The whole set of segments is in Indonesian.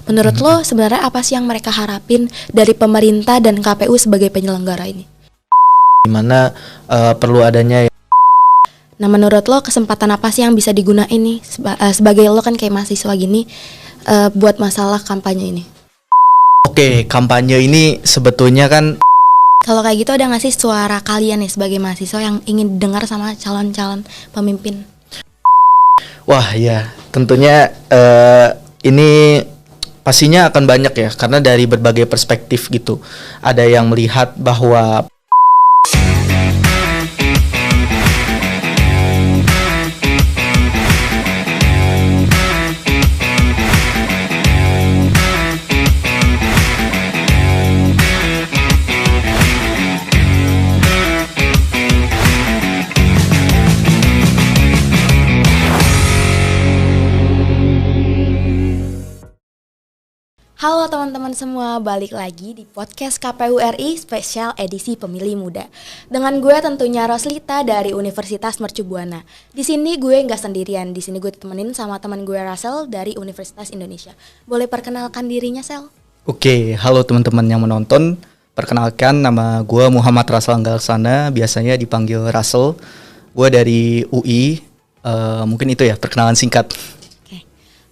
Menurut lo sebenarnya apa sih yang mereka harapin dari pemerintah dan KPU sebagai penyelenggara ini? Dimana perlu adanya. Nah, menurut lo kesempatan apa sih yang bisa digunain nih sebagai lo kan kayak mahasiswa gini buat masalah kampanye ini? Oke, kampanye ini sebetulnya kan Kalau kayak gitu ada nggak sih suara kalian nih sebagai mahasiswa yang ingin didengar sama calon-calon pemimpin? wah ya tentunya ini pastinya akan banyak ya, karena dari berbagai perspektif gitu. Ada yang melihat bahwa Halo teman-teman semua, balik lagi di podcast KPU RI spesial edisi Pemilih Muda. Dengan gue tentunya Roslita dari Universitas Mercu Buana. Di sini gue nggak sendirian, di sini gue ditemenin sama teman gue Russell dari Universitas Indonesia. Boleh perkenalkan dirinya, Sel? Oke, halo teman-teman yang menonton. Perkenalkan, nama gue Muhammad Russell Anggalsana, biasanya dipanggil Russell. Gue dari UI, mungkin itu ya perkenalan singkat.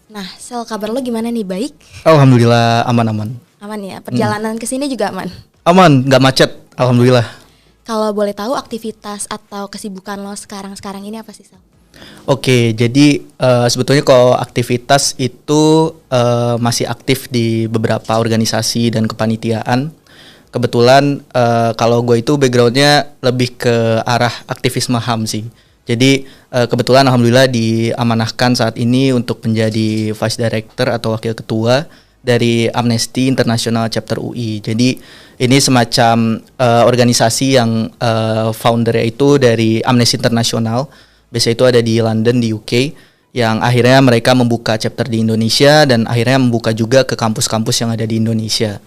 Nah, Sel, kabar lo gimana nih? Baik? Alhamdulillah aman-aman. Aman ya? Perjalanan ke sini juga aman? Aman, nggak macet, alhamdulillah. Kalau boleh tahu aktivitas atau kesibukan lo sekarang ini apa sih, Sel? Oke, jadi sebetulnya kalau aktivitas itu masih aktif di beberapa organisasi dan kepanitiaan. Kebetulan kalau gue itu backgroundnya lebih ke arah aktivisme HAM sih. Jadi kebetulan alhamdulillah diamanahkan saat ini untuk menjadi Vice Director atau Wakil Ketua dari Amnesty International Chapter UI. Jadi ini semacam organisasi yang foundernya itu dari Amnesty International. Biasanya itu ada di London di UK, yang akhirnya mereka membuka chapter di Indonesia dan akhirnya membuka juga ke kampus-kampus yang ada di Indonesia.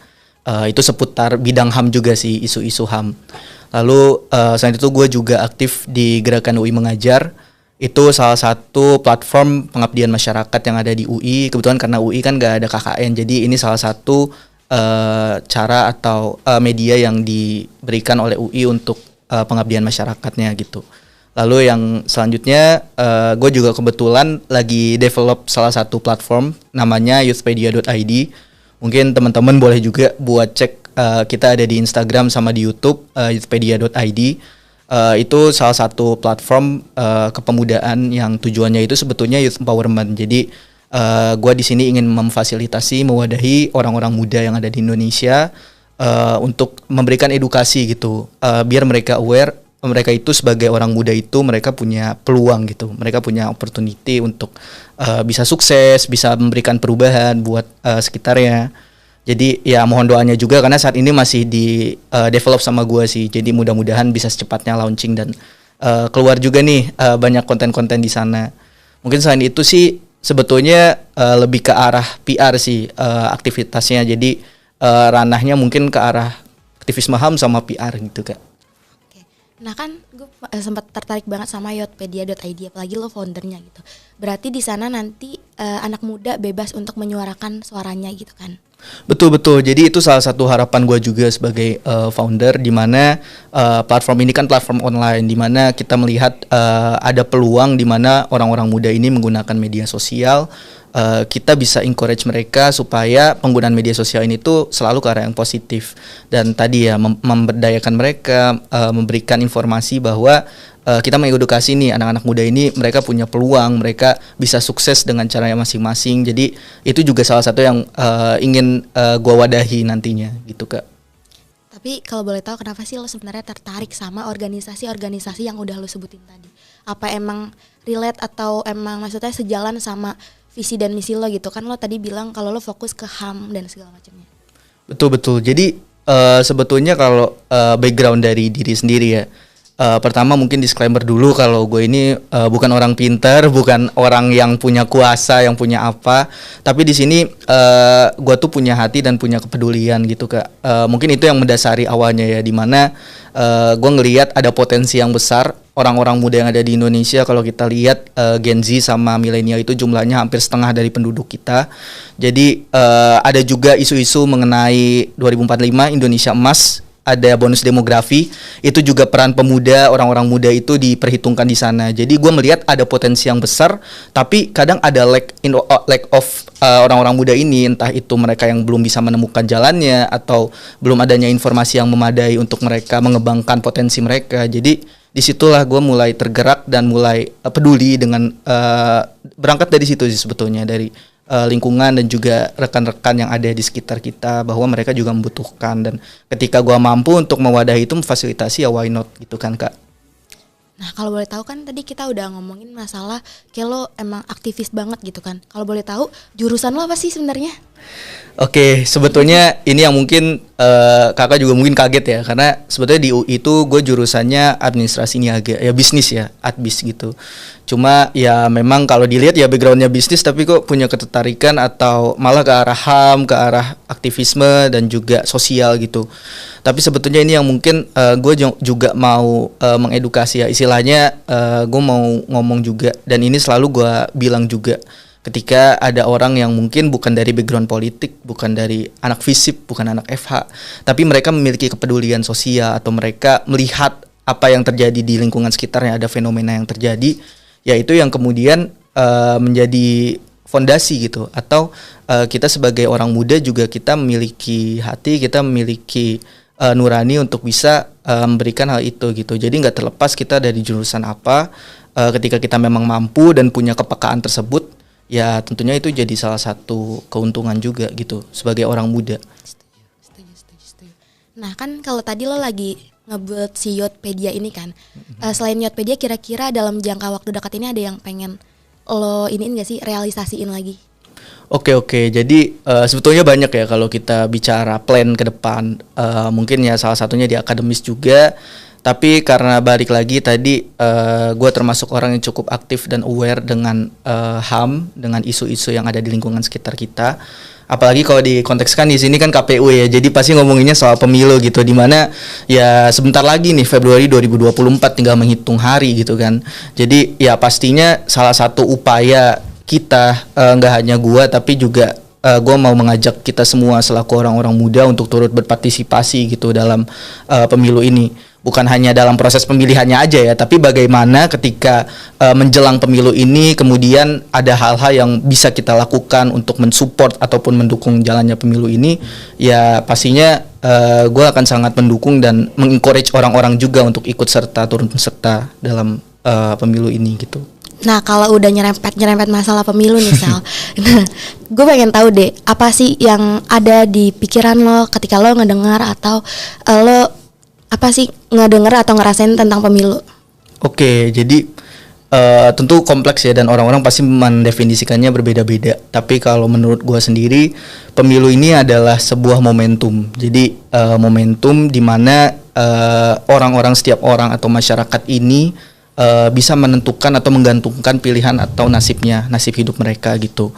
Itu seputar bidang HAM juga sih, isu-isu HAM. Lalu selain itu gue juga aktif di Gerakan UI Mengajar. Itu salah satu platform pengabdian masyarakat yang ada di UI. Kebetulan karena UI kan gak ada KKN, jadi ini salah satu cara atau media yang diberikan oleh UI untuk pengabdian masyarakatnya gitu. Lalu yang selanjutnya gue juga kebetulan lagi develop salah satu platform namanya youthpedia.id. Mungkin teman-teman boleh juga buat cek, kita ada di Instagram sama di YouTube, youthpedia.id. Itu salah satu platform kepemudaan yang tujuannya itu sebetulnya youth empowerment. Jadi gue di sini ingin memfasilitasi, mewadahi orang-orang muda yang ada di Indonesia untuk memberikan edukasi gitu, biar mereka aware, mereka itu sebagai orang muda itu mereka punya peluang gitu, mereka punya opportunity untuk bisa sukses, bisa memberikan perubahan buat sekitarnya. Jadi ya mohon doanya juga karena saat ini masih di develop sama gue sih. Jadi mudah-mudahan bisa secepatnya launching dan keluar juga nih banyak konten-konten di sana. Mungkin selain itu sih sebetulnya lebih ke arah PR sih aktivitasnya. Jadi ranahnya mungkin ke arah aktivisme HAM sama PR gitu Kak. Nah kan gue sempat tertarik banget sama youthpedia.id, apalagi lo foundernya gitu. Berarti di sana nanti anak muda bebas untuk menyuarakan suaranya gitu kan? Betul. Jadi itu salah satu harapan gue juga sebagai founder, di mana platform ini kan platform online, di mana kita melihat ada peluang di mana orang-orang muda ini menggunakan media sosial. Kita bisa encourage mereka supaya penggunaan media sosial ini tuh selalu ke arah yang positif. Dan tadi ya memberdayakan mereka, memberikan informasi bahwa kita mengedukasi nih anak-anak muda ini, mereka punya peluang, mereka bisa sukses dengan caranya masing-masing. Jadi itu juga salah satu yang ingin gua wadahi nantinya gitu Kak. Tapi kalau boleh tahu kenapa sih lo sebenarnya tertarik sama organisasi-organisasi yang udah lo sebutin tadi? Apa emang relate atau emang maksudnya sejalan sama visi dan misi lo gitu kan? Lo tadi bilang kalau lo fokus ke HAM dan segala macamnya. Betul. Jadi sebetulnya kalau background dari diri sendiri ya, pertama mungkin disclaimer dulu kalau gue ini bukan orang pintar, bukan orang yang punya kuasa, yang punya apa. Tapi di sini gue tuh punya hati dan punya kepedulian gitu Kak. Mungkin itu yang mendasari awalnya ya, dimana gue ngelihat ada potensi yang besar orang-orang muda yang ada di Indonesia, kalau kita lihat Gen Z sama milenial itu jumlahnya hampir setengah dari penduduk kita. Jadi ada juga isu-isu mengenai 2045 Indonesia Emas, ada bonus demografi, itu juga peran pemuda, orang-orang muda itu diperhitungkan di sana. Jadi gue melihat ada potensi yang besar, tapi kadang ada lack of orang-orang muda ini, entah itu mereka yang belum bisa menemukan jalannya atau belum adanya informasi yang memadai untuk mereka mengembangkan potensi mereka. Jadi disitulah gue mulai tergerak dan mulai peduli dengan berangkat dari situ sih sebetulnya, dari lingkungan dan juga rekan-rekan yang ada di sekitar kita, bahwa mereka juga membutuhkan, dan ketika gua mampu untuk mewadahi itu, memfasilitasi, ya why not gitu kan Kak. Nah kalau boleh tahu kan tadi kita udah ngomongin masalah kayak lo emang aktivis banget gitu kan. Kalau boleh tahu jurusan lo apa sih sebenarnya? Oke, sebetulnya ini yang mungkin kakak juga mungkin kaget ya, karena sebetulnya di UI itu gue jurusannya administrasi niaga, ya bisnis ya, adbis gitu. Cuma ya memang kalau dilihat ya backgroundnya bisnis, tapi kok punya ketertarikan atau malah ke arah HAM, ke arah aktivisme dan juga sosial gitu. Tapi sebetulnya ini yang mungkin gue juga mau mengedukasi ya, istilahnya gue mau ngomong juga, dan ini selalu gue bilang juga. Ketika ada orang yang mungkin bukan dari background politik, bukan dari anak FISIP, bukan anak FH, tapi mereka memiliki kepedulian sosial atau mereka melihat apa yang terjadi di lingkungan sekitarnya, ada fenomena yang terjadi, yaitu yang kemudian menjadi fondasi gitu. Atau kita sebagai orang muda juga kita memiliki hati, kita memiliki nurani untuk bisa memberikan hal itu gitu. Jadi nggak terlepas kita dari jurusan apa, ketika kita memang mampu dan punya kepekaan tersebut, ya tentunya itu jadi salah satu keuntungan juga gitu sebagai orang muda. Setuju. Nah kan kalau tadi lo lagi ngebuat si Yotpedia ini kan, selain Yotpedia kira-kira dalam jangka waktu dekat ini ada yang pengen lo iniin gak sih, realisasiin lagi? Oke. Jadi sebetulnya banyak ya kalau kita bicara plan ke depan. Mungkin ya salah satunya di akademis juga. Tapi karena balik lagi tadi gue termasuk orang yang cukup aktif dan aware dengan HAM, dengan isu-isu yang ada di lingkungan sekitar kita. Apalagi kalau dikontekskan di sini kan KPU ya, jadi pasti ngomonginnya soal pemilu gitu, dimana ya sebentar lagi nih Februari 2024 tinggal menghitung hari gitu kan. Jadi ya pastinya salah satu upaya kita, nggak hanya gue tapi juga gue mau mengajak kita semua selaku orang-orang muda untuk turut berpartisipasi gitu dalam pemilu ini. Bukan hanya dalam proses pemilihannya aja ya, tapi bagaimana ketika menjelang pemilu ini kemudian ada hal-hal yang bisa kita lakukan untuk mensupport ataupun mendukung jalannya pemilu ini. Ya pastinya gue akan sangat mendukung dan mengencourage orang-orang juga untuk ikut serta, turun serta dalam pemilu ini gitu. Nah kalau udah nyerempet masalah pemilu nih Sal, nah gue pengen tahu deh apa sih yang ada di pikiran lo ketika lo ngedengar atau lo apa sih ngedenger atau ngerasain tentang pemilu? Oke, jadi tentu kompleks ya, dan orang-orang pasti mendefinisikannya berbeda-beda. Tapi kalau menurut gue sendiri, pemilu ini adalah sebuah momentum. Jadi momentum di mana orang-orang, setiap orang atau masyarakat ini bisa menentukan atau menggantungkan pilihan atau nasib hidup mereka gitu.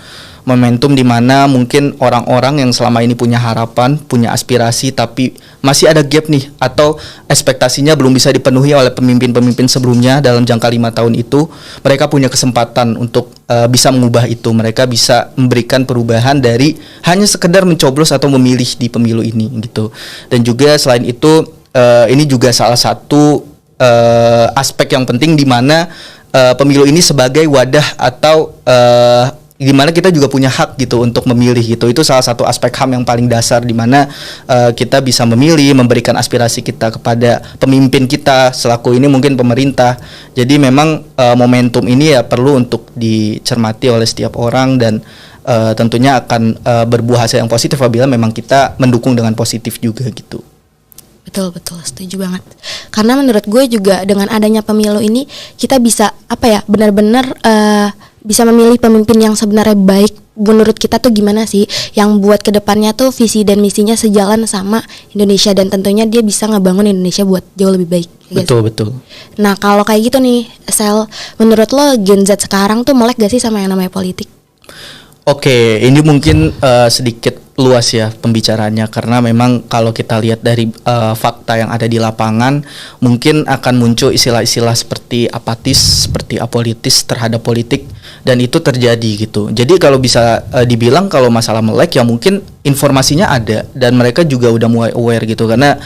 Momentum di mana mungkin orang-orang yang selama ini punya harapan, punya aspirasi, tapi masih ada gap nih, atau ekspektasinya belum bisa dipenuhi oleh pemimpin-pemimpin sebelumnya dalam jangka 5 tahun itu, mereka punya kesempatan untuk bisa mengubah itu. Mereka bisa memberikan perubahan dari hanya sekedar mencoblos atau memilih di pemilu ini gitu. Dan juga selain itu, ini juga salah satu aspek yang penting di mana pemilu ini sebagai wadah atau di mana kita juga punya hak gitu untuk memilih gitu. Itu salah satu aspek HAM yang paling dasar di mana kita bisa memilih, memberikan aspirasi kita kepada pemimpin kita, selaku ini mungkin pemerintah. Jadi memang momentum ini ya perlu untuk dicermati oleh setiap orang, dan tentunya akan berbuah hasil yang positif apabila memang kita mendukung dengan positif juga gitu. Betul, setuju banget. Karena menurut gue juga dengan adanya pemilu ini kita bisa benar-benar bisa memilih pemimpin yang sebenarnya baik menurut kita tuh gimana sih, yang buat kedepannya tuh visi dan misinya sejalan sama Indonesia, dan tentunya dia bisa ngebangun Indonesia buat jauh lebih baik. Betul. Nah kalau kayak gitu nih Sel, menurut lo Gen Z sekarang tuh melek gak sih sama yang namanya politik? Oke, ini mungkin sedikit luas ya pembicaraannya, karena memang kalau kita lihat dari fakta yang ada di lapangan, mungkin akan muncul istilah-istilah seperti apatis, seperti apolitis terhadap politik, dan itu terjadi gitu. Jadi kalau bisa dibilang kalau masalah melek ya mungkin informasinya ada dan mereka juga udah mulai aware gitu, karena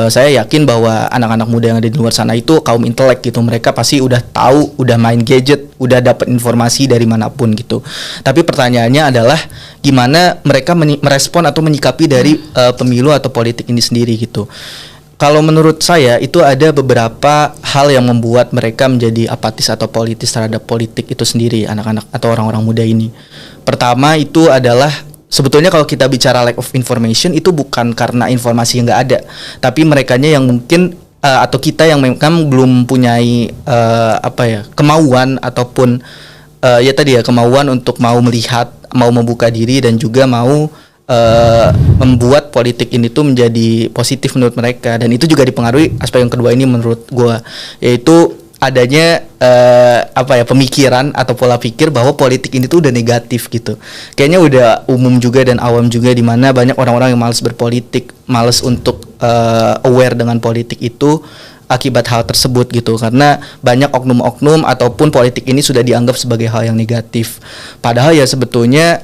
saya yakin bahwa anak-anak muda yang ada di luar sana itu kaum intelek gitu, mereka pasti udah tahu, udah main gadget, udah dapat informasi dari manapun gitu. Tapi pertanyaannya adalah gimana mereka merespon atau menyikapi dari pemilu atau politik ini sendiri gitu. Kalau menurut saya itu ada beberapa hal yang membuat mereka menjadi apatis atau politis terhadap politik itu sendiri, anak-anak atau orang-orang muda ini. Pertama itu adalah sebetulnya kalau kita bicara lack of information itu bukan karena informasi yang nggak ada, tapi merekanya yang mungkin atau kita yang memang belum punyai kemauan ataupun ya tadi ya kemauan untuk mau melihat, mau membuka diri dan juga mau membuat politik ini tuh menjadi positif menurut mereka, dan itu juga dipengaruhi aspek yang kedua ini menurut gua, yaitu adanya pemikiran atau pola pikir bahwa politik ini tuh udah negatif gitu. Kayaknya udah umum juga dan awam juga, di mana banyak orang-orang yang malas berpolitik, malas untuk aware dengan politik itu akibat hal tersebut gitu, karena banyak oknum-oknum ataupun politik ini sudah dianggap sebagai hal yang negatif. Padahal ya sebetulnya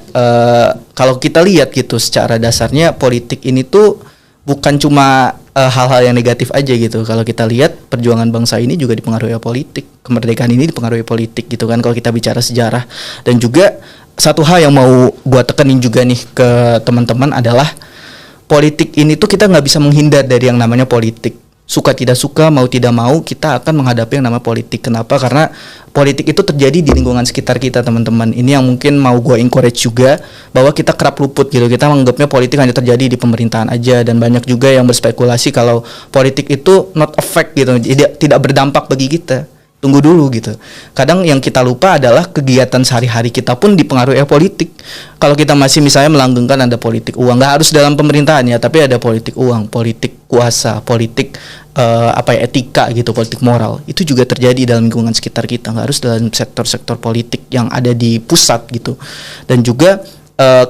kalau kita lihat gitu secara dasarnya politik ini tuh bukan cuma hal-hal yang negatif aja gitu. Kalau kita lihat perjuangan bangsa ini juga dipengaruhi oleh politik, kemerdekaan ini dipengaruhi politik gitu kan, kalau kita bicara sejarah. Dan juga satu hal yang mau gua tekenin juga nih ke teman-teman adalah politik ini tuh kita nggak bisa menghindar dari yang namanya politik. Suka tidak suka, mau tidak mau, kita akan menghadapi yang namanya politik. Kenapa? Karena politik itu terjadi di lingkungan sekitar kita, teman-teman. Ini yang mungkin mau gue encourage juga, bahwa kita kerap luput gitu. Kita menganggapnya politik hanya terjadi di pemerintahan aja, dan banyak juga yang berspekulasi kalau politik itu not effect gitu, tidak berdampak bagi kita. Tunggu dulu gitu. Kadang yang kita lupa adalah kegiatan sehari-hari kita pun dipengaruhi oleh politik. Kalau kita masih misalnya melanggengkan ada politik uang, nggak harus dalam pemerintahan ya, tapi ada politik uang, politik kuasa, politik etika gitu, politik moral. Itu juga terjadi dalam lingkungan sekitar kita, nggak harus dalam sektor-sektor politik yang ada di pusat gitu. Dan juga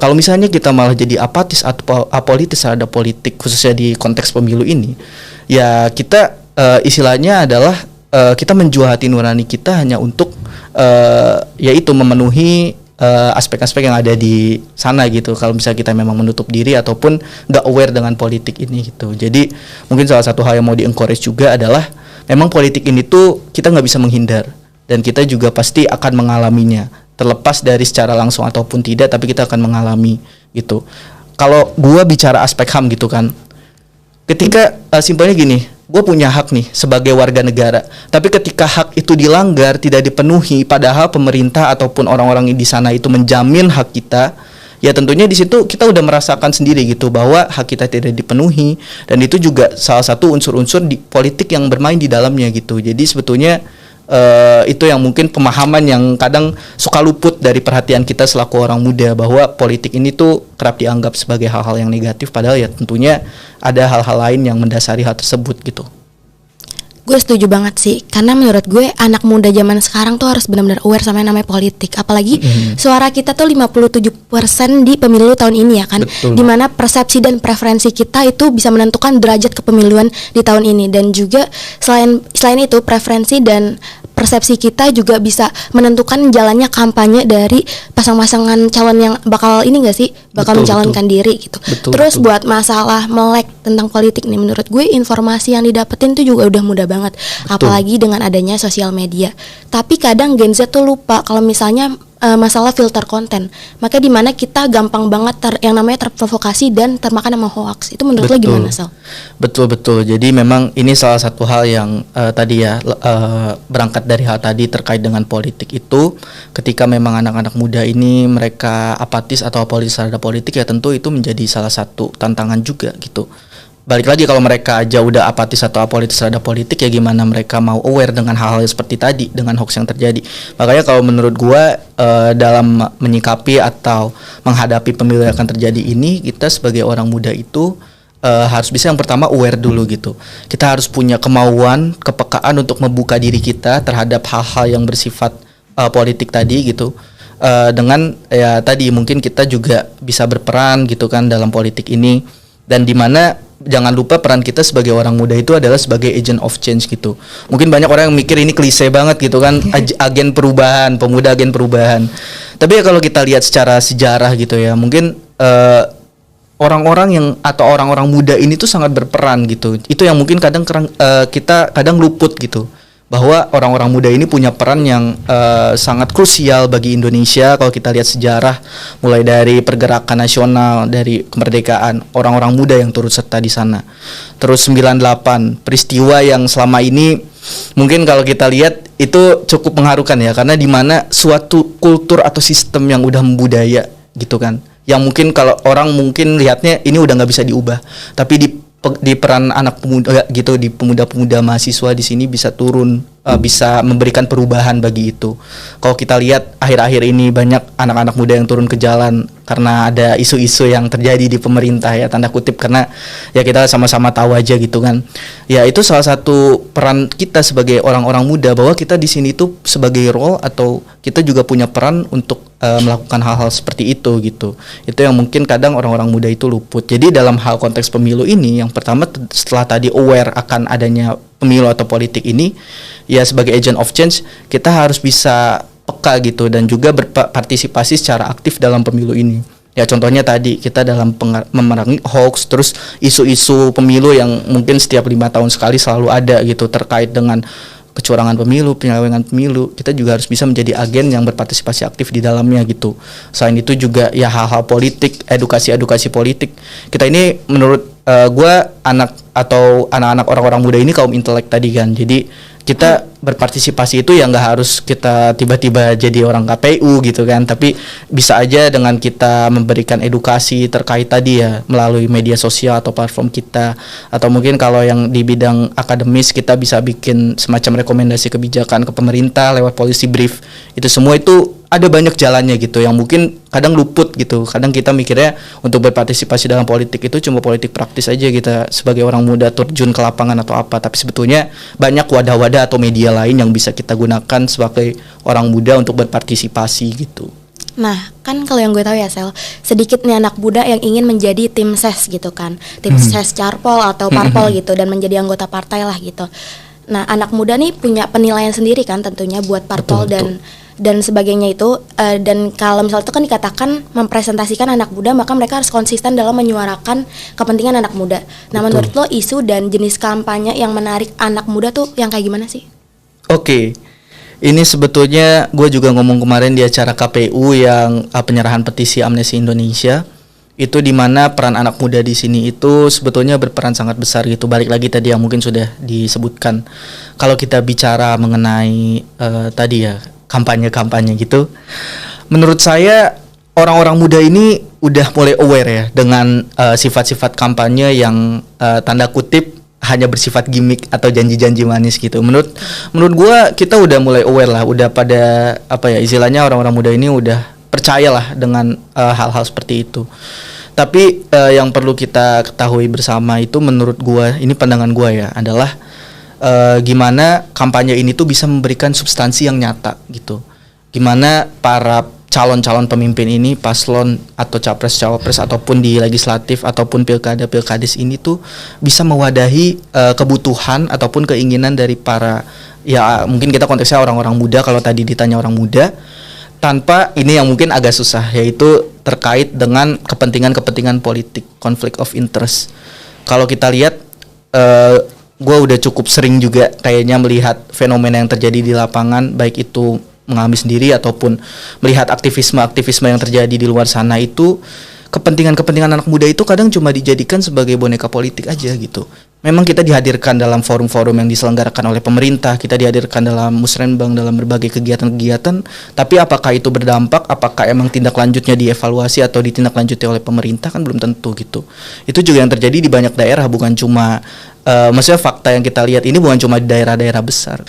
kalau misalnya kita malah jadi apatis atau apolitis terhadap politik, khususnya di konteks pemilu ini, ya kita istilahnya adalah kita menjual hati nurani kita hanya untuk yaitu memenuhi aspek-aspek yang ada di sana gitu. Kalau misalnya kita memang menutup diri ataupun nggak aware dengan politik ini gitu. Jadi mungkin salah satu hal yang mau di-encourage juga adalah memang politik ini tuh kita nggak bisa menghindar, dan kita juga pasti akan mengalaminya, terlepas dari secara langsung ataupun tidak, tapi kita akan mengalami gitu. Kalau gua bicara aspek HAM gitu kan, ketika simpelnya gini, gue punya hak nih sebagai warga negara, tapi ketika hak itu dilanggar, tidak dipenuhi, padahal pemerintah ataupun orang-orang di sana itu menjamin hak kita, ya tentunya di situ kita udah merasakan sendiri gitu bahwa hak kita tidak dipenuhi, dan itu juga salah satu unsur-unsur di politik yang bermain di dalamnya gitu. Jadi sebetulnya itu yang mungkin pemahaman yang kadang suka luput dari perhatian kita selaku orang muda, bahwa politik ini tuh kerap dianggap sebagai hal-hal yang negatif, padahal ya tentunya ada hal-hal lain yang mendasari hal tersebut gitu. Gue setuju banget sih, karena menurut gue anak muda zaman sekarang tuh harus benar-benar aware sama yang namanya politik. Apalagi suara kita tuh 57% di pemilu tahun ini ya kan. Dimana persepsi dan preferensi kita itu bisa menentukan derajat kepemiluan di tahun ini. Dan juga selain itu preferensi dan persepsi kita juga bisa menentukan jalannya kampanye dari pasang-pasangan calon yang bakal ini gak sih, bakal mencalonkan diri gitu. Terus buat masalah melek tentang politik nih, menurut gue informasi yang didapetin tuh juga udah mudah banget, apalagi dengan adanya sosial media. Tapi kadang Gen Z tuh lupa kalau misalnya masalah filter konten, maka dimana kita gampang banget yang namanya terprovokasi dan termakan sama hoax. Itu menurut lo gimana, Sal? Betul. Jadi memang ini salah satu hal yang tadi ya berangkat dari hal tadi terkait dengan politik itu, ketika memang anak-anak muda ini mereka apatis atau apolitis terhadap politik, ya tentu itu menjadi salah satu tantangan juga gitu. Balik lagi, kalau mereka aja udah apatis atau apolitis terhadap politik, ya gimana mereka mau aware dengan hal-hal seperti tadi, dengan hoax yang terjadi. Makanya kalau menurut gua dalam menyikapi atau menghadapi pemilu yang akan terjadi ini, kita sebagai orang muda itu harus bisa yang pertama aware dulu gitu. Kita harus punya kemauan, kepekaan untuk membuka diri kita terhadap hal-hal yang bersifat politik tadi gitu. dengan ya tadi mungkin kita juga bisa berperan gitu kan dalam politik ini, dan dimana jangan lupa peran kita sebagai orang muda itu adalah sebagai agent of change gitu. Mungkin banyak orang yang mikir ini klise banget gitu kan, agen perubahan, pemuda agen perubahan. Tapi ya kalau kita lihat secara sejarah gitu ya, mungkin orang-orang yang atau orang-orang muda ini tuh sangat berperan gitu. Itu yang mungkin kadang kita kadang luput gitu, bahwa orang-orang muda ini punya peran yang sangat krusial bagi Indonesia. Kalau kita lihat sejarah, mulai dari pergerakan nasional, dari kemerdekaan, orang-orang muda yang turut serta di sana. Terus 98, peristiwa yang selama ini mungkin kalau kita lihat itu cukup mengharukan ya, karena di mana suatu kultur atau sistem yang udah membudaya gitu kan, yang mungkin kalau orang mungkin lihatnya ini udah nggak bisa diubah, tapi di peran anak pemuda gitu, di pemuda-pemuda mahasiswa di sini bisa turun, bisa memberikan perubahan bagi itu. Kalau kita lihat akhir-akhir ini banyak anak-anak muda yang turun ke jalan karena ada isu-isu yang terjadi di pemerintah ya, tanda kutip, karena ya kita sama-sama tahu aja gitu kan. Ya itu salah satu peran kita sebagai orang-orang muda, bahwa kita di sini tuh sebagai role atau kita juga punya peran untuk melakukan hal-hal seperti itu gitu. Itu yang mungkin kadang orang-orang muda itu luput. Jadi dalam hal konteks pemilu ini, yang pertama setelah tadi aware akan adanya pemilu atau politik ini, ya sebagai agent of change kita harus bisa peka gitu dan juga berpartisipasi secara aktif dalam pemilu ini. Ya contohnya tadi kita dalam memerangi hoax, terus isu-isu pemilu yang mungkin setiap 5 tahun sekali selalu ada gitu terkait dengan kecurangan pemilu, penyelewengan pemilu. Kita juga harus bisa menjadi agen yang berpartisipasi aktif di dalamnya gitu. Selain itu juga ya hal-hal politik, edukasi politik. Kita ini menurut gue anak-anak orang-orang muda ini kaum intelek tadi kan. Jadi kita berpartisipasi itu ya nggak harus kita tiba-tiba jadi orang KPU gitu kan, tapi bisa aja dengan kita memberikan edukasi terkait tadi ya melalui media sosial atau platform kita, atau mungkin kalau yang di bidang akademis kita bisa bikin semacam rekomendasi kebijakan ke pemerintah lewat policy brief. Itu semua itu ada banyak jalannya gitu yang mungkin kadang luput gitu. Kadang kita mikirnya untuk berpartisipasi dalam politik itu cuma politik praktis aja, kita sebagai orang muda terjun ke lapangan atau apa, tapi sebetulnya banyak wadah-wadah atau media lain yang bisa kita gunakan sebagai orang muda untuk berpartisipasi gitu. Nah, kan kalau yang gue tahu ya Sel, sedikit nih anak muda yang ingin menjadi tim ses gitu kan, tim ses carpol atau parpol gitu, dan menjadi anggota partai lah gitu. Nah, anak muda nih punya penilaian sendiri kan tentunya buat parpol dan sebagainya itu, dan kalau misalnya itu kan dikatakan mempresentasikan anak muda, maka mereka harus konsisten dalam menyuarakan kepentingan anak muda. Nah, menurut lo isu dan jenis kampanye yang menarik anak muda tuh yang kayak gimana sih? Oke. Ini sebetulnya gue juga ngomong kemarin di acara KPU yang penyerahan petisi Amnesty Indonesia. Itu di mana peran anak muda di sini itu sebetulnya berperan sangat besar gitu. Balik lagi tadi yang mungkin sudah disebutkan. Kalau kita bicara mengenai tadi ya kampanye-kampanye gitu, menurut saya orang-orang muda ini udah mulai aware ya dengan sifat-sifat kampanye yang tanda kutip hanya bersifat gimmick atau janji-janji manis gitu. Menurut gua kita udah mulai aware lah, udah pada apa ya istilahnya, orang-orang muda ini udah percayalah dengan hal-hal seperti itu. Tapi yang perlu kita ketahui bersama itu, menurut gua, ini pandangan gua ya, adalah gimana kampanye ini tuh bisa memberikan substansi yang nyata gitu. Gimana para calon-calon pemimpin ini, paslon atau capres-cawapres ataupun di legislatif ataupun pilkada-pilkades ini tuh bisa mewadahi kebutuhan ataupun keinginan dari para, ya mungkin kita konteksnya orang-orang muda kalau tadi ditanya orang muda, tanpa ini yang mungkin agak susah, yaitu terkait dengan kepentingan-kepentingan politik, conflict of interest. Kalau kita lihat, gue udah cukup sering juga kayaknya melihat fenomena yang terjadi di lapangan, baik itu mengalami sendiri ataupun melihat aktivisme yang terjadi di luar sana, itu kepentingan anak muda itu kadang cuma dijadikan sebagai boneka politik aja gitu. Memang kita dihadirkan dalam forum-forum yang diselenggarakan oleh pemerintah, kita dihadirkan dalam musrenbang, dalam berbagai kegiatan-kegiatan, tapi apakah itu berdampak, apakah emang tindak lanjutnya dievaluasi atau ditindaklanjuti oleh pemerintah, kan belum tentu gitu. Itu juga yang terjadi di banyak daerah, bukan cuma maksudnya fakta yang kita lihat ini bukan cuma di daerah-daerah besar.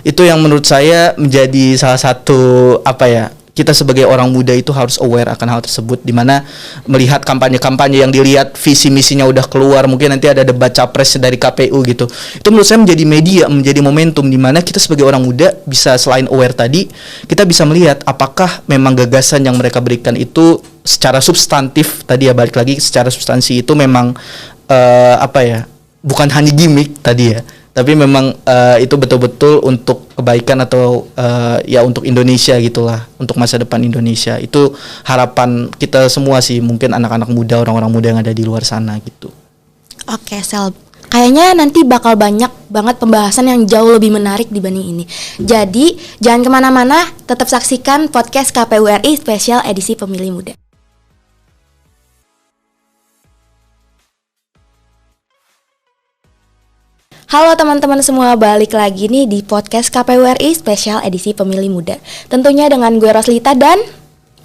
Itu yang menurut saya menjadi salah satu apa ya, kita sebagai orang muda itu harus aware akan hal tersebut, dimana melihat kampanye-kampanye yang dilihat visi misinya udah keluar, mungkin nanti ada debat capres dari KPU gitu. Itu menurut saya menjadi media, menjadi momentum dimana kita sebagai orang muda bisa selain aware tadi, kita bisa melihat apakah memang gagasan yang mereka berikan itu secara substantif tadi ya, balik lagi secara substansi itu memang bukan hanya gimmick tadi ya, tapi memang itu betul-betul untuk kebaikan atau ya untuk Indonesia gitulah, untuk masa depan Indonesia. Itu harapan kita semua sih, mungkin anak-anak muda, orang-orang muda yang ada di luar sana gitu. Oke, Sel. Kayaknya nanti bakal banyak banget pembahasan yang jauh lebih menarik dibanding ini. Jadi, jangan kemana-mana, tetap saksikan podcast KPU RI spesial edisi Pemilih Muda. Halo teman-teman semua, balik lagi nih di podcast KPU RI spesial edisi Pemilih Muda. Tentunya dengan gue Roslita dan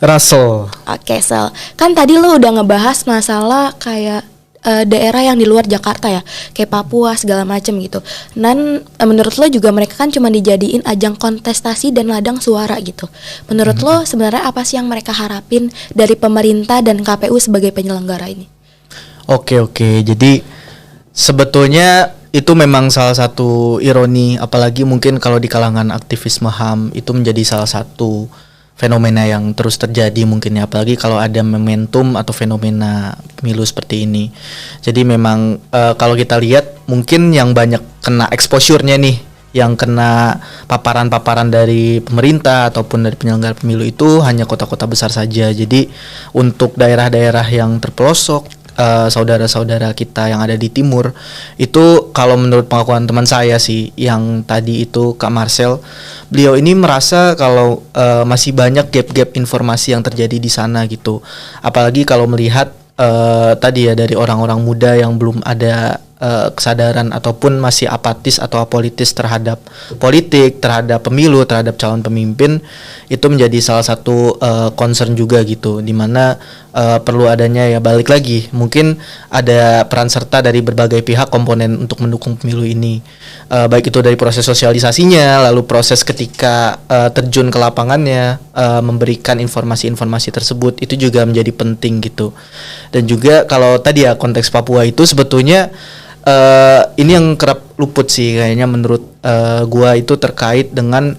Russell. Oke, Sel. Kan tadi lo udah ngebahas masalah kayak daerah yang di luar Jakarta ya, kayak Papua segala macem gitu. Dan menurut lo juga mereka kan cuma dijadiin ajang kontestasi dan ladang suara gitu. Menurut lo sebenarnya apa sih yang mereka harapin dari pemerintah dan KPU sebagai penyelenggara ini? Oke. Jadi sebetulnya itu memang salah satu ironi, apalagi mungkin kalau di kalangan aktivisme HAM itu menjadi salah satu fenomena yang terus terjadi mungkin ya, apalagi kalau ada momentum atau fenomena pemilu seperti ini. Jadi memang kalau kita lihat mungkin yang banyak kena exposure-nya nih, yang kena paparan-paparan dari pemerintah ataupun dari penyelenggara pemilu itu hanya kota-kota besar saja. Jadi untuk daerah-daerah yang terpelosok, saudara-saudara kita yang ada di timur itu, kalau menurut pengakuan teman saya sih yang tadi itu Kak Marcel, beliau ini merasa kalau masih banyak gap-gap informasi yang terjadi di sana gitu, apalagi kalau melihat tadi ya dari orang-orang muda yang belum ada kesadaran ataupun masih apatis atau apolitis terhadap politik, terhadap pemilu, terhadap calon pemimpin. Itu menjadi salah satu concern juga gitu, dimana perlu adanya ya balik lagi mungkin ada peran serta dari berbagai pihak komponen untuk mendukung pemilu ini, baik itu dari proses sosialisasinya, lalu proses ketika terjun ke lapangannya, memberikan informasi-informasi tersebut itu juga menjadi penting gitu. Dan juga kalau tadi ya konteks Papua itu sebetulnya ini yang kerap luput sih kayaknya menurut gua, itu terkait dengan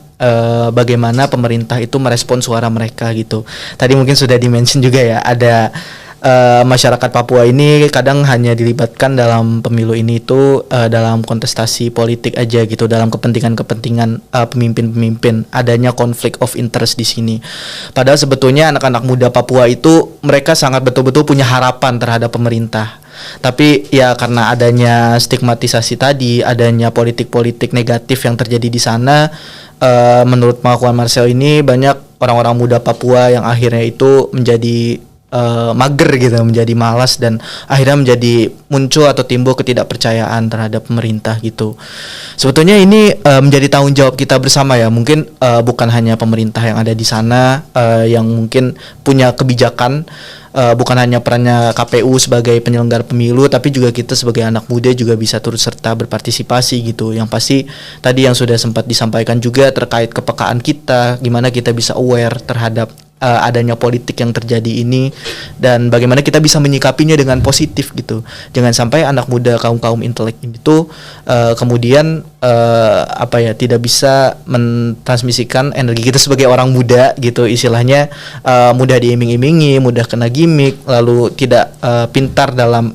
bagaimana pemerintah itu merespon suara mereka gitu. Tadi mungkin sudah di-mention juga ya, ada masyarakat Papua ini kadang hanya dilibatkan dalam pemilu ini itu dalam kontestasi politik aja gitu, dalam kepentingan-kepentingan pemimpin-pemimpin, adanya konflik of interest di sini. Padahal sebetulnya anak-anak muda Papua itu mereka sangat betul-betul punya harapan terhadap pemerintah. Tapi ya karena adanya stigmatisasi tadi, adanya politik-politik negatif yang terjadi di sana, menurut pengakuan Marcel ini banyak orang-orang muda Papua yang akhirnya itu menjadi mager gitu, menjadi malas, dan akhirnya menjadi muncul atau timbul ketidakpercayaan terhadap pemerintah gitu. Sebetulnya ini menjadi tanggung jawab kita bersama ya, mungkin bukan hanya pemerintah yang ada di sana yang mungkin punya kebijakan, bukan hanya perannya KPU sebagai penyelenggara pemilu, tapi juga kita sebagai anak muda juga bisa turut serta berpartisipasi gitu. Yang pasti tadi yang sudah sempat disampaikan juga terkait kepekaan kita, gimana kita bisa aware terhadap adanya politik yang terjadi ini, dan bagaimana kita bisa menyikapinya dengan positif gitu. Jangan sampai anak muda, kaum intelek itu kemudian tidak bisa mentransmisikan energi kita sebagai orang muda gitu, istilahnya mudah diiming-imingi, mudah kena gimmick, lalu tidak pintar dalam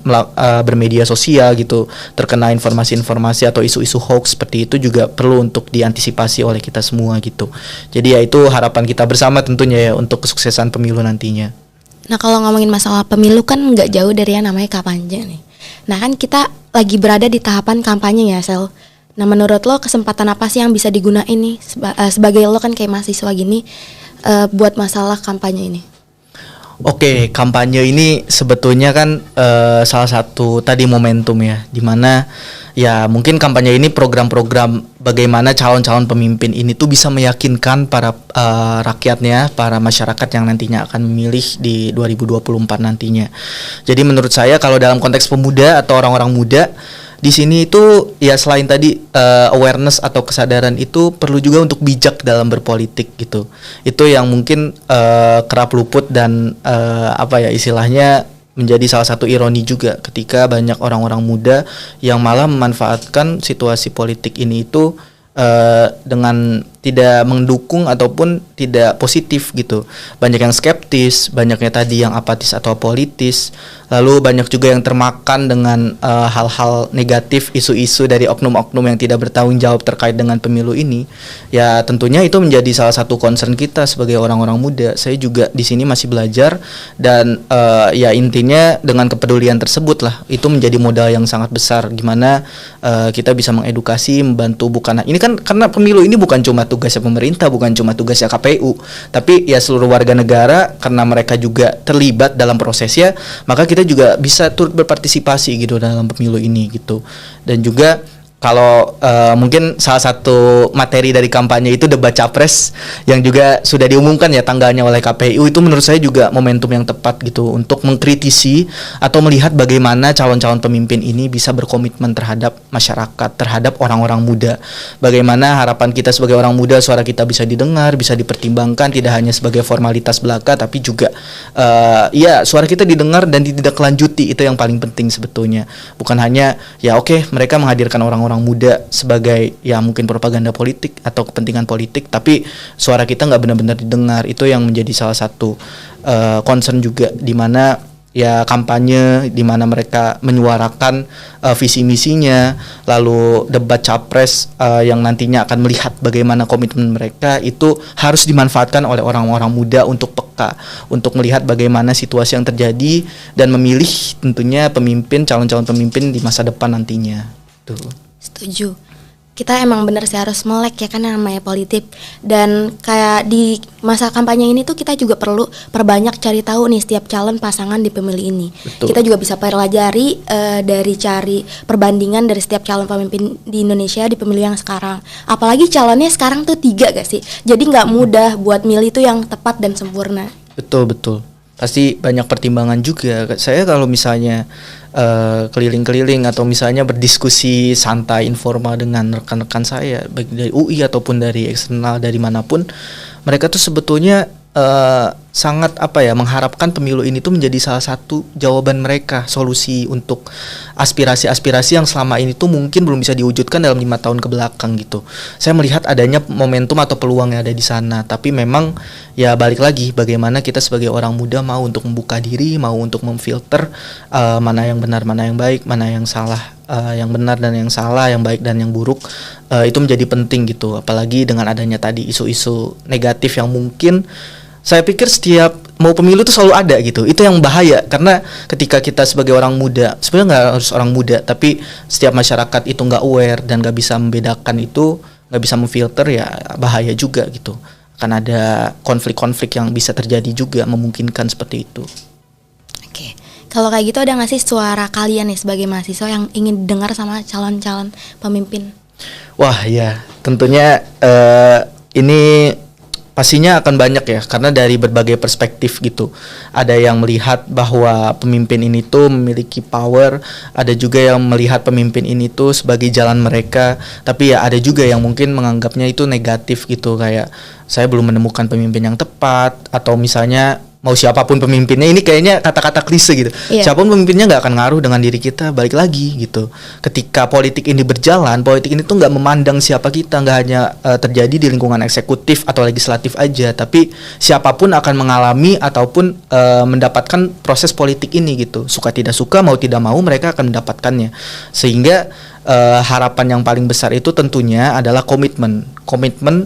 bermedia sosial gitu, terkena informasi-informasi atau isu-isu hoax seperti itu juga perlu untuk diantisipasi oleh kita semua gitu. Jadi ya itu harapan kita bersama tentunya ya untuk kesuksesan pemilu nantinya. Nah, kalau ngomongin masalah pemilu kan nggak jauh dari yang namanya kampanye nih. Nah, kan kita lagi berada di tahapan kampanye ya, Sel. Nah, menurut lo kesempatan apa sih yang bisa digunain nih sebagai lo kan kayak mahasiswa gini buat masalah kampanye ini? Oke, kampanye ini sebetulnya kan salah satu tadi momentum ya, dimana ya mungkin kampanye ini program-program bagaimana calon-calon pemimpin ini tuh bisa meyakinkan para rakyatnya, para masyarakat yang nantinya akan memilih di 2024 nantinya. Jadi menurut saya kalau dalam konteks pemuda atau orang-orang muda, di sini itu ya selain tadi awareness atau kesadaran itu perlu juga untuk bijak dalam berpolitik gitu. Itu yang mungkin kerap luput dan apa ya istilahnya menjadi salah satu ironi juga ketika banyak orang-orang muda yang malah memanfaatkan situasi politik ini itu dengan tidak mendukung ataupun tidak positif gitu. Banyak yang skeptis, banyaknya tadi yang apatis atau apolitis. Lalu banyak juga yang termakan dengan hal-hal negatif, isu-isu dari oknum-oknum yang tidak bertanggung jawab terkait dengan pemilu ini. Ya tentunya itu menjadi salah satu concern kita sebagai orang-orang muda. Saya juga di sini masih belajar dan ya intinya dengan kepedulian tersebut lah itu menjadi modal yang sangat besar gimana kita bisa mengedukasi, membantu bukan ini kan karena pemilu ini bukan cuma tugasnya pemerintah, bukan cuma tugasnya KPU, tapi ya seluruh warga negara karena mereka juga terlibat dalam prosesnya, maka kita juga bisa turut berpartisipasi gitu dalam pemilu ini gitu. Dan juga kalau mungkin salah satu materi dari kampanye itu debat capres yang juga sudah diumumkan ya tanggalnya oleh KPU, itu menurut saya juga momentum yang tepat gitu untuk mengkritisi atau melihat bagaimana calon-calon pemimpin ini bisa berkomitmen terhadap masyarakat, terhadap orang-orang muda. Bagaimana harapan kita sebagai orang muda, suara kita bisa didengar, bisa dipertimbangkan, tidak hanya sebagai formalitas belaka tapi juga ya suara kita didengar dan ditindaklanjuti. Itu yang paling penting sebetulnya. Bukan hanya ya oke, mereka menghadirkan orang-orang muda sebagai ya mungkin propaganda politik atau kepentingan politik, tapi suara kita nggak benar-benar didengar. Itu yang menjadi salah satu concern juga, di mana ya kampanye, di mana mereka menyuarakan visi misinya, lalu debat capres yang nantinya akan melihat bagaimana komitmen mereka, itu harus dimanfaatkan oleh orang-orang muda untuk peka, untuk melihat bagaimana situasi yang terjadi dan memilih tentunya pemimpin, calon-calon pemimpin di masa depan nantinya. Tuh. Setuju. Kita emang bener sih harus melek ya kan namanya politik. Dan kayak di masa kampanye ini tuh kita juga perlu perbanyak cari tahu nih setiap calon pasangan di pemilih ini. Betul. Kita juga bisa pelajari dari cari perbandingan dari setiap calon pemimpin di Indonesia di pemilu yang sekarang. Apalagi calonnya sekarang tuh 3 gak sih? Jadi gak mudah buat milih tuh yang tepat dan sempurna. Betul. Pasti banyak pertimbangan juga. Saya kalau misalnya keliling-keliling atau misalnya berdiskusi santai informal dengan rekan-rekan saya baik dari UI ataupun dari eksternal dari manapun, mereka tuh sebetulnya sangat mengharapkan pemilu ini tuh menjadi salah satu jawaban mereka, solusi untuk aspirasi-aspirasi yang selama ini tuh mungkin belum bisa diwujudkan dalam 5 tahun ke belakang gitu. Saya melihat adanya momentum atau peluang yang ada di sana, tapi memang ya balik lagi bagaimana kita sebagai orang muda mau untuk membuka diri, mau untuk memfilter mana yang benar, mana yang baik, mana yang salah, yang benar dan yang salah, yang baik dan yang buruk, itu menjadi penting gitu. Apalagi dengan adanya tadi isu-isu negatif yang mungkin saya pikir setiap mau pemilu itu selalu ada gitu. Itu yang bahaya, karena ketika kita sebagai orang muda, sebenarnya nggak harus orang muda, tapi setiap masyarakat itu nggak aware dan nggak bisa membedakan itu, nggak bisa memfilter, ya bahaya juga gitu. Akan ada konflik-konflik yang bisa terjadi juga, memungkinkan seperti itu. Oke, kalau kayak gitu ada nggak sih suara kalian nih sebagai mahasiswa yang ingin dengar sama calon-calon pemimpin? Wah ya, tentunya ini pastinya akan banyak ya, karena dari berbagai perspektif gitu. Ada yang melihat bahwa pemimpin ini tuh memiliki power, ada juga yang melihat pemimpin ini tuh sebagai jalan mereka, tapi ya ada juga yang mungkin menganggapnya itu negatif gitu, kayak saya belum menemukan pemimpin yang tepat, atau misalnya mau siapapun pemimpinnya, ini kayaknya kata-kata klise gitu. Yeah. Siapapun pemimpinnya nggak akan ngaruh dengan diri kita, balik lagi gitu. Ketika politik ini berjalan, politik ini tuh nggak memandang siapa kita, nggak hanya terjadi di lingkungan eksekutif atau legislatif aja, tapi siapapun akan mengalami ataupun mendapatkan proses politik ini gitu. Suka tidak suka, mau tidak mau, mereka akan mendapatkannya. Sehingga harapan yang paling besar itu tentunya adalah komitmen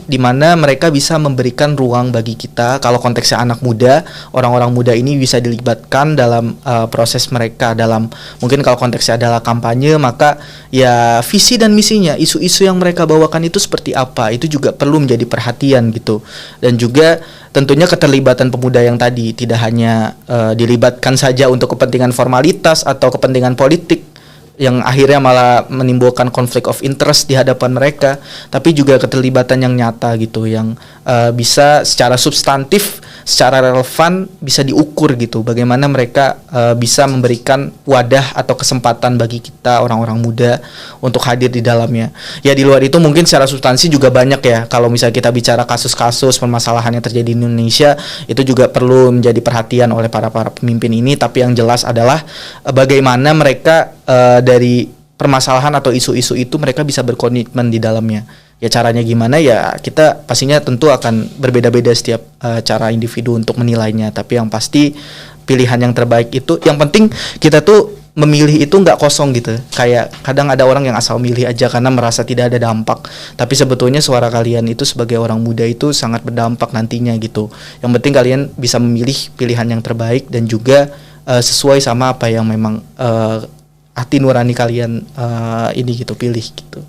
di mana mereka bisa memberikan ruang bagi kita. Kalau konteksnya anak muda, orang-orang muda ini bisa dilibatkan dalam proses mereka, dalam mungkin kalau konteksnya adalah kampanye, maka ya visi dan misinya, isu-isu yang mereka bawakan itu seperti apa, itu juga perlu menjadi perhatian gitu. Dan juga tentunya keterlibatan pemuda yang tadi tidak hanya dilibatkan saja untuk kepentingan formalitas atau kepentingan politik yang akhirnya malah menimbulkan konflik of interest di hadapan mereka, tapi juga keterlibatan yang nyata gitu, yang bisa secara substantif secara relevan bisa diukur gitu, bagaimana mereka bisa memberikan wadah atau kesempatan bagi kita orang-orang muda untuk hadir di dalamnya. Ya di luar itu mungkin secara substansi juga banyak ya, kalau misalnya kita bicara kasus-kasus permasalahan yang terjadi di Indonesia, itu juga perlu menjadi perhatian oleh para pemimpin ini. Tapi yang jelas adalah bagaimana mereka dari permasalahan atau isu-isu itu mereka bisa berkomitmen di dalamnya. Ya caranya gimana ya, kita pastinya tentu akan berbeda-beda setiap cara individu untuk menilainya. Tapi yang pasti pilihan yang terbaik itu, yang penting kita tuh memilih itu nggak kosong gitu. Kayak kadang ada orang yang asal milih aja karena merasa tidak ada dampak. Tapi sebetulnya suara kalian itu sebagai orang muda itu sangat berdampak nantinya gitu. Yang penting kalian bisa memilih pilihan yang terbaik dan juga sesuai sama apa yang memang hati nurani kalian ini gitu, pilih gitu.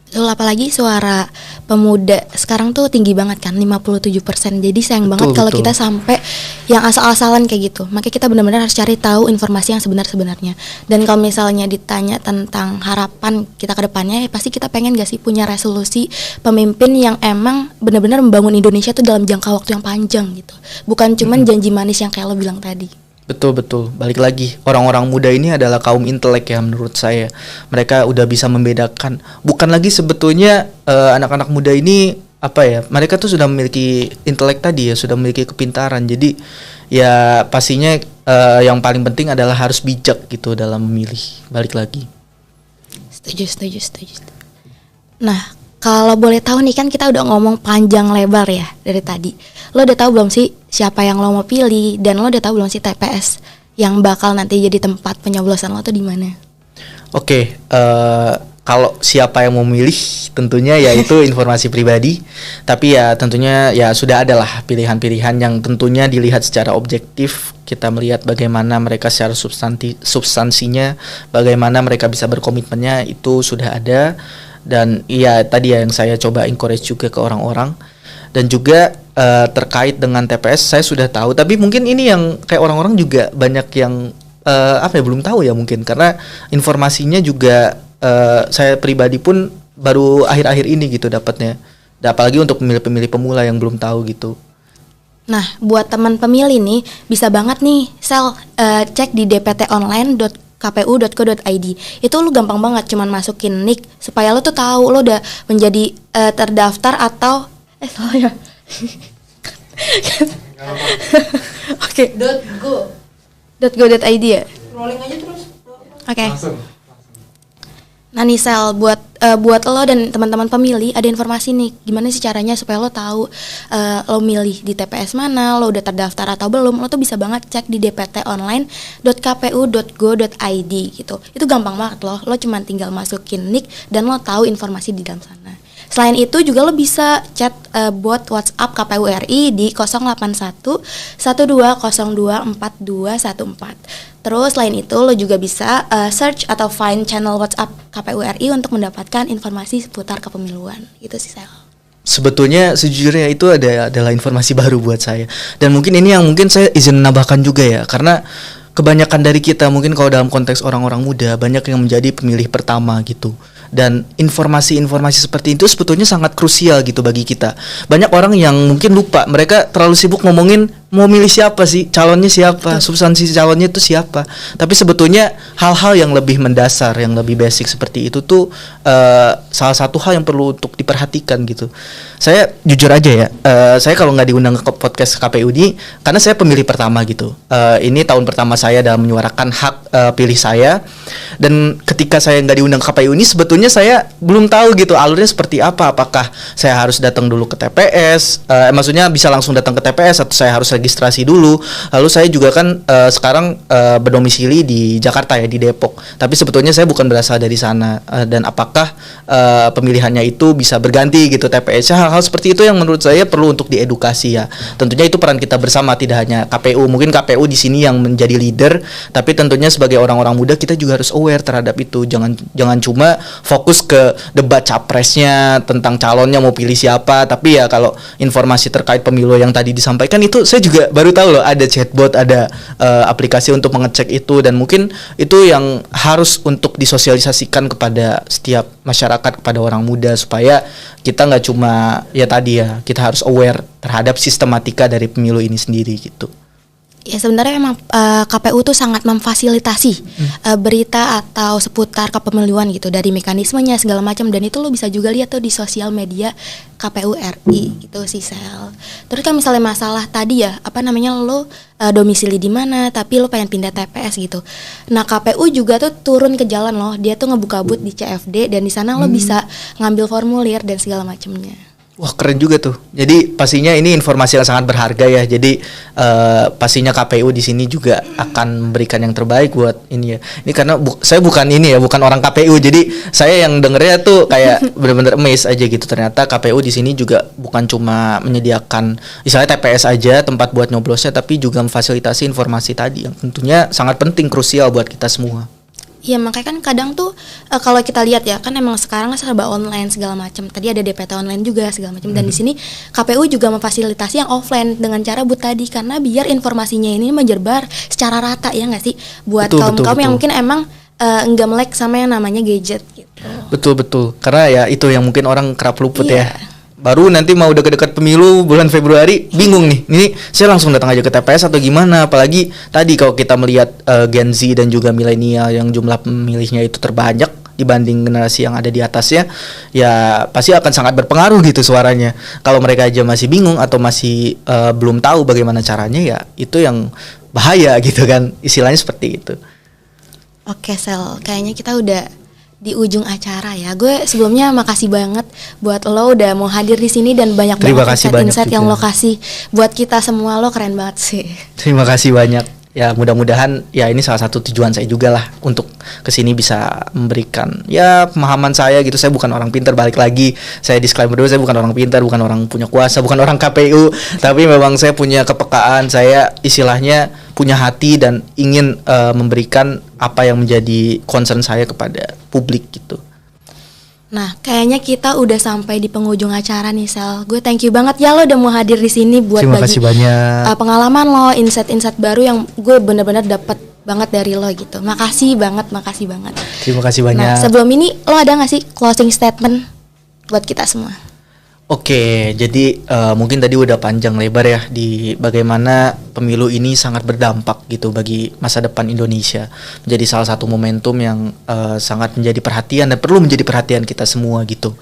Betul, apalagi suara pemuda sekarang tuh tinggi banget kan, 57%. Jadi sayang banget kalau kita sampai yang asal-asalan kayak gitu. Makanya kita benar-benar harus cari tahu informasi yang sebenarnya. Dan kalau misalnya ditanya tentang harapan kita ke depannya, ya pasti kita pengen gak sih punya resolusi pemimpin yang emang benar-benar membangun Indonesia tuh dalam jangka waktu yang panjang gitu. Bukan cuman janji manis yang kayak lo bilang tadi. Betul, balik lagi, orang-orang muda ini adalah kaum intelek ya menurut saya. Mereka udah bisa membedakan, bukan lagi sebetulnya anak-anak muda ini apa ya, mereka tuh sudah memiliki intelek tadi ya, sudah memiliki kepintaran. Jadi ya pastinya yang paling penting adalah harus bijak gitu dalam memilih. Balik lagi. Setuju. Nah, kalau boleh tahu nih, kan kita udah ngomong panjang lebar ya dari tadi. Lo udah tahu belum sih siapa yang lo mau pilih, dan lo udah tahu belum sih TPS yang bakal nanti jadi tempat penyoblosan lo tuh di mana? Oke, kalau siapa yang mau milih tentunya ya itu informasi pribadi. Tapi ya tentunya ya sudah ada lah pilihan-pilihan yang tentunya dilihat secara objektif. Kita melihat bagaimana mereka secara substansinya, bagaimana mereka bisa berkomitmennya, itu sudah ada. Dan iya tadi ya yang saya coba encourage juga ke orang-orang. Dan juga terkait dengan TPS saya sudah tahu, tapi mungkin ini yang kayak orang-orang juga banyak yang belum tahu ya mungkin, karena informasinya juga saya pribadi pun baru akhir-akhir ini gitu dapatnya. Apalagi untuk pemilih-pemilih pemula yang belum tahu gitu. Nah, buat teman pemilih nih, bisa banget nih cek di dptonline.kpu.go.id. Itu lu gampang banget, cuman masukin nick supaya lu tuh tahu lu udah menjadi terdaftar atau salah ya. Oke. .go.id ya. Rolling aja terus. Oke. Nah nih Sel, buat lo dan teman-teman pemilih ada informasi nih, gimana sih caranya supaya lo tahu lo milih di TPS mana, lo udah terdaftar atau belum. Lo tuh bisa banget cek di dptonline.kpu.go.id gitu. Itu gampang banget lo cuma tinggal masukin nick dan lo tahu informasi di dalam sana. Selain itu juga lo bisa chat buat WhatsApp KPU RI di 081 1202 4214. Terus selain itu lo juga bisa search atau find channel WhatsApp KPU RI untuk mendapatkan informasi seputar kepemiluan. Gitu sih Sel. Sebetulnya sejujurnya itu adalah informasi baru buat saya. Dan mungkin ini yang mungkin saya izin menambahkan juga ya, karena kebanyakan dari kita mungkin kalau dalam konteks orang-orang muda banyak yang menjadi pemilih pertama gitu. Dan informasi-informasi seperti itu sebetulnya sangat krusial gitu bagi kita. Banyak orang yang mungkin lupa, mereka terlalu sibuk ngomongin mau milih siapa sih, calonnya siapa, substansi calonnya itu siapa. Tapi sebetulnya hal-hal yang lebih mendasar, yang lebih basic seperti itu tuh salah satu hal yang perlu untuk diperhatikan gitu. Saya jujur aja ya, saya kalau nggak diundang ke podcast KPU ini karena saya pemilih pertama gitu. Ini tahun pertama saya dalam menyuarakan hak pilih saya. Dan ketika saya nggak diundang ke KPU ini, sebetulnya saya belum tahu gitu alurnya seperti apa. Apakah saya harus datang dulu ke TPS, maksudnya bisa langsung datang ke TPS atau saya harus registrasi dulu. Lalu saya juga kan sekarang berdomisili di Jakarta ya, di Depok. Tapi sebetulnya saya bukan berasal dari sana. Dan apakah pemilihannya itu bisa berganti gitu TPS-nya, hal-hal seperti itu yang menurut saya perlu untuk diedukasi ya. Tentunya itu peran kita bersama, tidak hanya KPU. Mungkin KPU di sini yang menjadi leader, tapi tentunya sebagai orang-orang muda kita juga harus aware terhadap itu. Jangan cuma fokus ke debat capresnya tentang calonnya mau pilih siapa, tapi ya kalau informasi terkait pemilu yang tadi disampaikan itu saya juga baru tahu loh ada chatbot, ada aplikasi untuk mengecek itu, dan mungkin itu yang harus untuk disosialisasikan kepada setiap masyarakat, kepada orang muda, supaya kita nggak cuma ya tadi ya, kita harus aware terhadap sistematika dari pemilu ini sendiri gitu. Ya sebenarnya emang KPU tuh sangat memfasilitasi berita atau seputar kepemiluan gitu, dari mekanismenya segala macam, dan itu lo bisa juga lihat tuh di sosial media KPU RI gitu sih Sel. Terus kan misalnya masalah tadi ya, apa namanya, lo domisili di mana tapi lo pengen pindah TPS gitu. Nah KPU juga tuh turun ke jalan loh, dia tuh ngebuka booth di CFD, dan di sana lo bisa ngambil formulir dan segala macamnya. Wah, keren juga tuh. Jadi pastinya ini informasi yang sangat berharga ya. Jadi pastinya KPU di sini juga akan memberikan yang terbaik buat ini ya. Ini karena saya bukan ini ya, bukan orang KPU. Jadi saya yang dengernya tuh kayak benar-benar amazed aja gitu. Ternyata KPU di sini juga bukan cuma menyediakan misalnya TPS aja, tempat buat nyoblosnya, tapi juga memfasilitasi informasi tadi yang tentunya sangat penting, krusial buat kita semua. Iya, makanya kan kadang tuh kalau kita lihat ya, kan emang sekarang kan serba online segala macam. Tadi ada DPT online juga segala macam, dan di sini KPU juga memfasilitasi yang offline dengan cara but tadi, karena biar informasinya ini menyebar secara rata ya nggak sih, buat kaum yang mungkin emang nggak melek sama yang namanya gadget gitu. Betul. Karena ya itu yang mungkin orang kerap luput ya. Baru nanti mau dekat-dekat pemilu bulan Februari, bingung nih. Ini saya langsung datang aja ke TPS atau gimana? Apalagi tadi kalau kita melihat Gen Z dan juga milenial yang jumlah pemilihnya itu terbanyak dibanding generasi yang ada di atasnya, ya pasti akan sangat berpengaruh gitu suaranya. Kalau mereka aja masih bingung atau masih belum tahu bagaimana caranya, ya itu yang bahaya gitu kan. Istilahnya seperti itu. Oke Sel, kayaknya kita udah di ujung acara ya. Gue sebelumnya makasih banget buat lo udah mau hadir di sini, dan banyak banget insight yang lo kasih buat kita semua. Lo keren banget sih. Terima kasih banyak. Ya mudah-mudahan ya ini salah satu tujuan saya juga lah untuk kesini bisa memberikan ya pemahaman saya gitu. Saya bukan orang pintar, balik lagi saya disclaimer dulu, saya bukan orang pintar, bukan orang punya kuasa, bukan orang KPU, tapi memang saya punya kepekaan, saya istilahnya punya hati dan ingin memberikan apa yang menjadi concern saya kepada publik gitu. Nah, kayaknya kita udah sampai di penghujung acara nih Sel. Gue thank you banget ya lo udah mau hadir di sini buat bagi pengalaman lo, insight-insight baru yang gue benar-benar dapat banget dari lo gitu. Makasih banget. Terima kasih banyak. Nah, sebelum ini lo ada nggak sih closing statement buat kita semua? Oke, jadi mungkin tadi udah panjang lebar ya di bagaimana pemilu ini sangat berdampak gitu bagi masa depan Indonesia. Menjadi salah satu momentum yang sangat menjadi perhatian dan perlu menjadi perhatian kita semua gitu.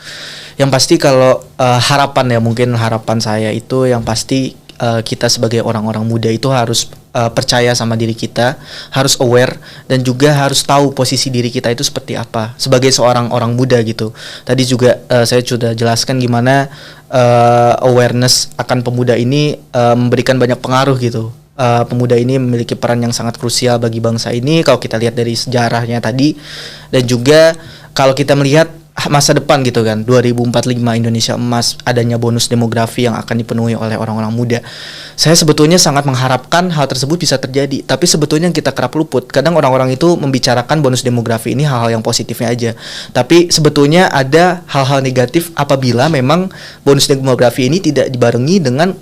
Yang pasti kalau harapan ya, mungkin harapan saya itu yang pasti kita sebagai orang-orang muda itu harus percaya sama diri kita, harus aware, dan juga harus tahu posisi diri kita itu seperti apa sebagai seorang orang muda gitu. Tadi juga saya sudah jelaskan gimana awareness akan pemuda ini memberikan banyak pengaruh gitu. Pemuda ini memiliki peran yang sangat krusial bagi bangsa ini kalau kita lihat dari sejarahnya tadi, dan juga kalau kita melihat masa depan gitu kan, 2045 Indonesia emas, adanya bonus demografi yang akan dipenuhi oleh orang-orang muda. Saya sebetulnya sangat mengharapkan hal tersebut bisa terjadi, tapi sebetulnya yang kita kerap luput, kadang orang-orang itu membicarakan bonus demografi ini hal-hal yang positifnya aja, tapi sebetulnya ada hal-hal negatif apabila memang bonus demografi ini tidak dibarengi dengan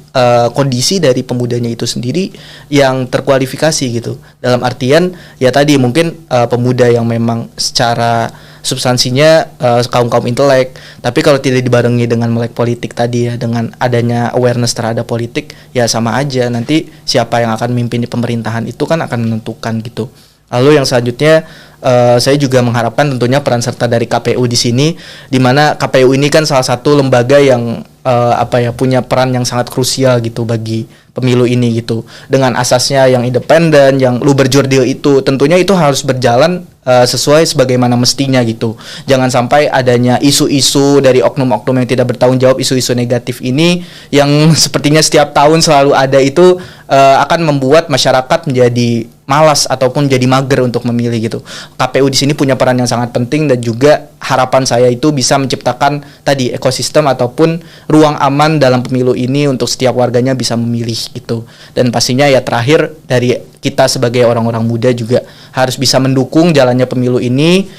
kondisi dari pemudanya itu sendiri yang terkualifikasi gitu. Dalam artian ya tadi mungkin pemuda yang memang secara substansinya kaum-kaum intelek, tapi kalau tidak dibarengi dengan melek politik tadi ya, dengan adanya awareness terhadap politik, ya sama aja nanti siapa yang akan memimpin di pemerintahan itu kan akan menentukan gitu. Lalu yang selanjutnya saya juga mengharapkan tentunya peran serta dari KPU di sini, di mana KPU ini kan salah satu lembaga yang punya peran yang sangat krusial gitu bagi pemilu ini gitu. Dengan asasnya yang independen, yang luber jurdil itu tentunya itu harus berjalan sesuai sebagaimana mestinya gitu. Jangan sampai adanya isu-isu dari oknum-oknum yang tidak bertanggung jawab, isu-isu negatif ini yang sepertinya setiap tahun selalu ada itu akan membuat masyarakat menjadi malas ataupun jadi mager untuk memilih gitu. KPU di sini punya peran yang sangat penting, dan juga harapan saya itu bisa menciptakan tadi ekosistem ataupun ruang aman dalam pemilu ini untuk setiap warganya bisa memilih gitu. Dan pastinya ya terakhir dari kita sebagai orang-orang muda juga harus bisa mendukung jalannya pemilu ini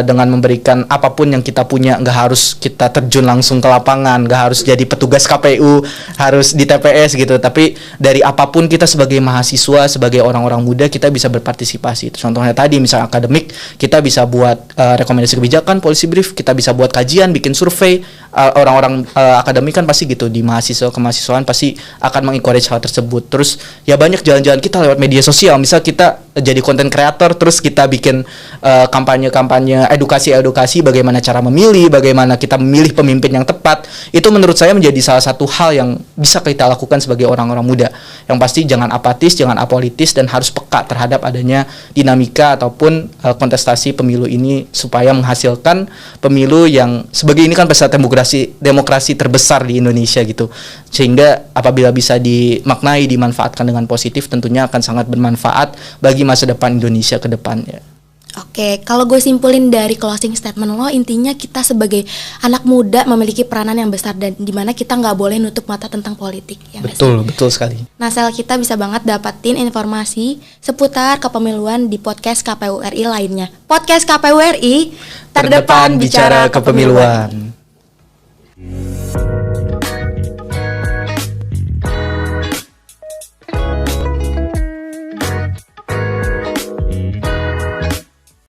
dengan memberikan apapun yang kita punya, nggak harus kita terjun langsung ke lapangan, nggak harus jadi petugas KPU, harus di TPS gitu, tapi dari apapun kita sebagai mahasiswa, sebagai orang-orang muda, kita bisa berpartisipasi. Contohnya tadi misal akademik, kita bisa buat rekomendasi kebijakan, policy brief, kita bisa buat kajian, bikin survei. Orang-orang akademik kan pasti gitu, di mahasiswa kemahasiswaan pasti akan mengencourage hal tersebut. Terus ya banyak jalan-jalan kita lewat media sosial, misal kita jadi content creator, terus kita bikin kampanye-kampanye, edukasi bagaimana cara memilih, bagaimana kita memilih pemimpin yang tepat. Itu menurut saya menjadi salah satu hal yang bisa kita lakukan sebagai orang-orang muda. Yang pasti jangan apatis, jangan apolitis, dan harus peka terhadap adanya dinamika ataupun kontestasi pemilu ini, supaya menghasilkan pemilu yang sebagai ini kan pesta demokrasi terbesar di Indonesia gitu. Sehingga apabila bisa dimaknai, dimanfaatkan dengan positif, tentunya akan sangat bermanfaat bagi masa depan Indonesia ke depannya. Oke, kalau gue simpulin dari closing statement lo, intinya kita sebagai anak muda memiliki peranan yang besar, dan dimana kita nggak boleh nutup mata tentang politik. Ya betul sekali. Nah, kita bisa banget dapatin informasi seputar kepemiluan di podcast KPU RI lainnya. Podcast KPU RI, terdepan bicara kepemiluan.